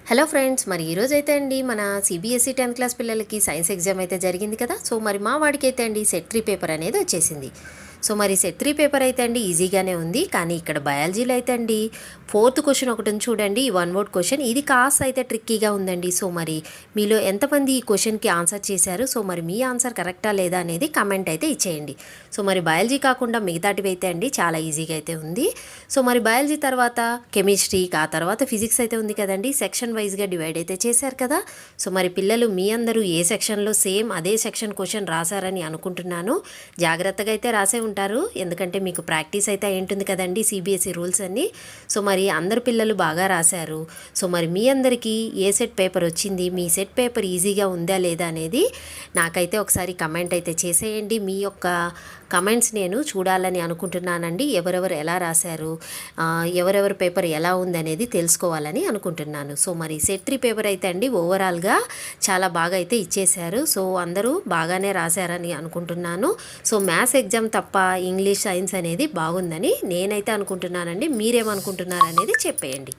Hello friends, మరి ఈరోజైతే అండి మన సిబిఎస్ఈ 10th క్లాస్ పిల్లలకి సైన్స్ ఎగ్జామ్ అయితే జరిగింది కదా. సో మరి మా వాడికి అయితే అండి సెట్ 3 పేపర్ అనేది వచ్చేసింది. సో మరి సెట్ 3 పేపర్ అయితే అండి ఈజీగానే ఉంది. కానీ ఇక్కడ బయాలజీలో అయితే అండి 4th క్వశ్చన్ ఒకటి ఉంది చూడండి, ఈ 1 వర్డ్ క్వశ్చన్. ఇది కాస్త అయితే ట్రిక్కీగా ఉందండి. సో మరి మీలో ఎంతమంది ఈ క్వశ్చన్కి ఆన్సర్ చేశారు? సో మరి మీ ఆన్సర్ కరెక్టా లేదా అనేది కమెంట్ అయితే ఇచ్చేయండి. సో మరి బయాలజీ కాకుండా మిగతాటివి అయితే అండి చాలా ఈజీగా అయితే ఉంది. సో మరి బయాలజీ తర్వాత కెమిస్ట్రీ, ఆ తర్వాత ఫిజిక్స్ అయితే ఉంది కదండి. సెక్షన్ వైజ్గా డివైడ్ అయితే చేశారు కదా. సో మరి పిల్లలు మీ అందరూ ఏ సెక్షన్లో సేమ్ అదే సెక్షన్ క్వశ్చన్ రాశారని అనుకుంటున్నాను. జాగ్రత్తగా అయితే రాసే ఉంటారు, ఎందుకంటే మీకు ప్రాక్టీస్ అయితే ఉంటుంది కదండి సిబిఎస్ఈ రూల్స్ అన్నీ. సో మరి అందరు పిల్లలు బాగా రాశారు. సో మరి మీ అందరికీ ఏ సెట్ పేపర్ వచ్చింది, మీ సెట్ పేపర్ ఈజీగా ఉందా లేదా అనేది నాకైతే ఒకసారి కమెంట్ అయితే చేసేయండి. మీ యొక్క కమెంట్స్ నేను చూడాలని అనుకుంటున్నానండి. ఎవరెవరు ఎలా రాశారు, ఎవరెవరి పేపర్ ఎలా ఉంది అనేది తెలుసుకోవాలని అనుకుంటున్నాను. సో మరి సెట్ 3 పేపర్ అయితే అండి ఓవరాల్గా చాలా బాగా అయితే ఇచ్చేశారు. సో అందరూ బాగానే రాశారని అనుకుంటున్నాను. సో మ్యాథ్స్ ఎగ్జామ్ తప్ప ఇంగ్లీష్, సైన్స్ అనేది బాగుందని నేనైతే అనుకుంటున్నానండి. మీరేమనుకుంటున్నారు అనేది చెప్పేయండి.